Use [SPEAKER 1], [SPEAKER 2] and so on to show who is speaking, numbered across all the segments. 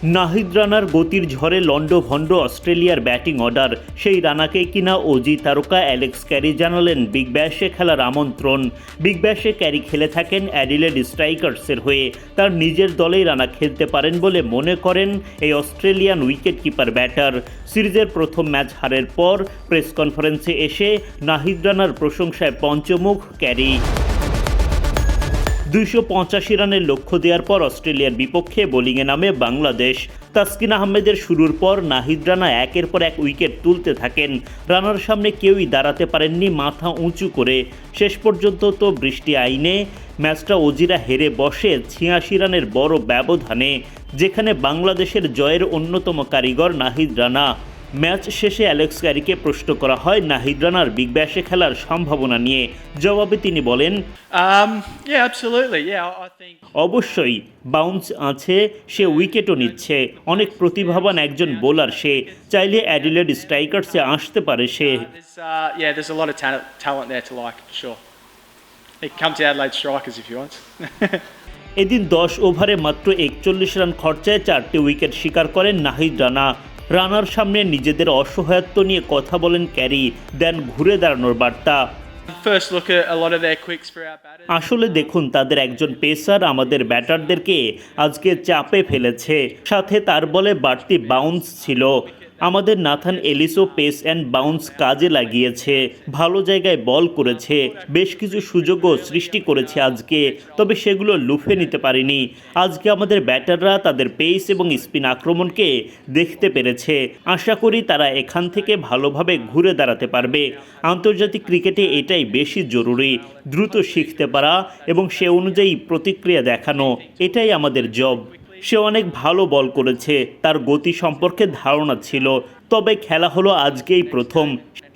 [SPEAKER 1] নাহিদ রানার গতির ঝড়ে লন্ডভন্ড অস্ট্রেলিয়ার ব্যাটিং অর্ডার, সেই রানাকে কিনা অজি তারকা অ্যালেক্স ক্যারি জানালেন বিগ ব্যাশে খেলার আমন্ত্রণ। বিগ ব্যাশে ক্যারি খেলে থাকেন অ্যাডিলেড স্ট্রাইকার্সের হয়ে। তার নিজের দলেই রানা খেলতে পারেন বলে মনে করেন এই অস্ট্রেলিয়ান উইকেট কিপার ব্যাটার। সিরিজের প্রথম ম্যাচ হারের পর প্রেস কনফারেন্সে এসে নাহিদ রানার প্রশংসায় পঞ্চমুখ ক্যারি। 285 রানের লক্ষ্য দেওয়ার পর অস্ট্রেলিয়ার বিপক্ষে বোলিংয়ে নামে বাংলাদেশ। তাসকিন আহমেদের শুরুর পর নাহিদ রানা একের পর এক উইকেট তুলতে থাকেন। রানার সামনে কেউই দাঁড়াতে পারেননি মাথা উঁচু করে। শেষ পর্যন্ত তো বৃষ্টি আইনে ম্যাচটা অজিরা হেরে বসে 86 রানের বড় ব্যবধানে, যেখানে বাংলাদেশের জয়ের অন্যতম কারিগর নাহিদ রানা। ম্যাচ শেষে অ্যালেক্স ক্যারিকে প্রশ্ন করা হয় নাহিদ রানার বিগ ব্যাশে খেলার সম্ভাবনা নিয়ে। জবাবে তিনি বলেন, অবশ্যই বাউন্স আছে, সে উইকেটও নিচ্ছে, অনেক প্রতিভাবান একজন বোলার সে, চাইলে অ্যাডিলেড স্ট্রাইকার্সে আসতে পারে সে। এদিন 10 ওভারে মাত্র 41 রান খরচায় 4টি উইকেট শিকার করেন নাহিদ রানা। রানার সামনে নিজেদের অসহায়ত্ব নিয়ে কথা বলেন ক্যারি, দেন ঘুরে দাঁড়ানোর বার্তা। আসলে দেখুন, তাদের একজন পেসার আমাদের ব্যাটারদেরকে আজকে চাপে ফেলেছে, সাথে তার বলে বাড়তি বাউন্স ছিল। আমাদের নাথান এলিসও পেস অ্যান্ড বাউন্স কাজে লাগিয়েছে, ভালো জায়গায় বল করেছে, বেশ কিছু সুযোগও সৃষ্টি করেছে আজকে, তবে সেগুলো লুফে নিতে পারিনি। আজকে আমাদের ব্যাটাররা তাদের পেস এবং স্পিন আক্রমণকে দেখতে পেরেছে। আশা করি তারা এখান থেকে ভালোভাবে ঘুরে দাঁড়াতে পারবে। আন্তর্জাতিক ক্রিকেটে এটাই বেশি জরুরি, দ্রুত শিখতে পারা এবং সে অনুযায়ী প্রতিক্রিয়া দেখানো, এটাই আমাদের জব। সে অনেক ভালো বল করেছে, তার গতি সম্পর্কে ধারণা ছিল, তবে খেলা হলো আজকেই প্রথম।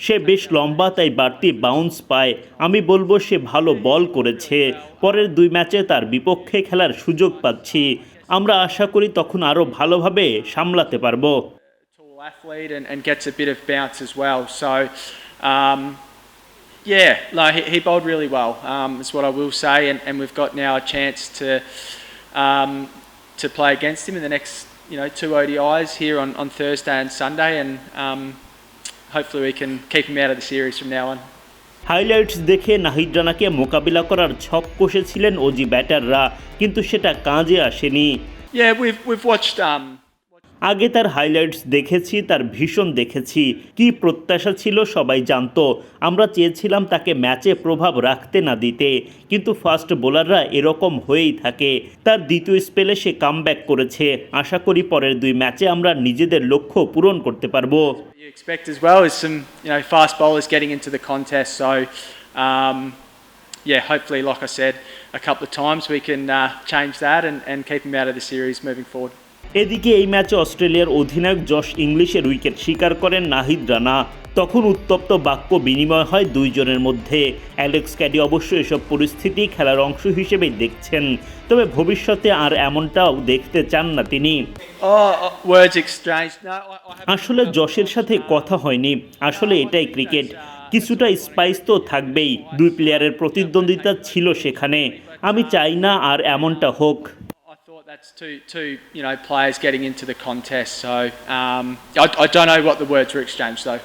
[SPEAKER 1] সে বেশ লম্বা, তাই বাড়তি বাউন্স পায়। আমি বলবো সে ভালো বল করেছে। পরের 2 ম্যাচে তার বিপক্ষে খেলার সুযোগ পাচ্ছি, আমরা আশা করি তখন আরও ভালোভাবে সামলাতে পারবো।
[SPEAKER 2] He bowled really well, is what I will say, and we've got now a chance to play against him in the next 2 ODIs here on Thursday and Sunday, and hopefully we can keep him out of the series from now on.
[SPEAKER 1] Highlights দেখে নাহিদ রানাকে মোকাবিলা করার ছক কষেছিলেন Aussie ব্যাটাররা, কিন্তু সেটা কাজে আসেনি।
[SPEAKER 2] We've watched
[SPEAKER 1] আগে তার হাইলাইটস দেখেছি, তার ভীষণ দেখেছি। কি প্রত্যাশা ছিল সবাই জানতো। আমরা চেয়েছিলাম তাকে ম্যাচে প্রভাব রাখতে না দিতে, কিন্তু ফাস্ট বোলাররা এরকম হয়েই থাকে। তার দ্বিতীয় স্পেলে সে কামব্যাক করেছে। আশা করি পরের 2 ম্যাচে আমরা নিজেদের লক্ষ্য পূরণ করতে পারবো।
[SPEAKER 2] You expect as well is some fast bowlers getting into the contest, so hopefully, like I said a couple of times, we can change that and keep him out of the series moving forward.
[SPEAKER 1] এদিকে এই ম্যাচে অস্ট্রেলিয়ার অধিনায়ক Josh ইংলিশের wicket শিকার করেন নাহিদ রানা। তখন উত্তপ্ত বাক্য বিনিময় হয় 2 জনের মধ্যে। অ্যালেক্স ক্যারি অবশ্য এসব পরিস্থিতি খেলার অংশ হিসেবেই দেখছেন, তবে ভবিষ্যতে আর এমনটাও দেখতে চান না তিনি। আসলে জশের সাথে কথা হয়নি, আসলে এটাই ক্রিকেট, কিছুটা স্পাইস তো থাকবেই। 2 প্লেয়ারের প্রতিদ্বন্দ্বিতা ছিল সেখানে, আমি চাই না আর এমনটা হোক।
[SPEAKER 2] That's two players getting into the contest, so I don't know what the words were exchanged though.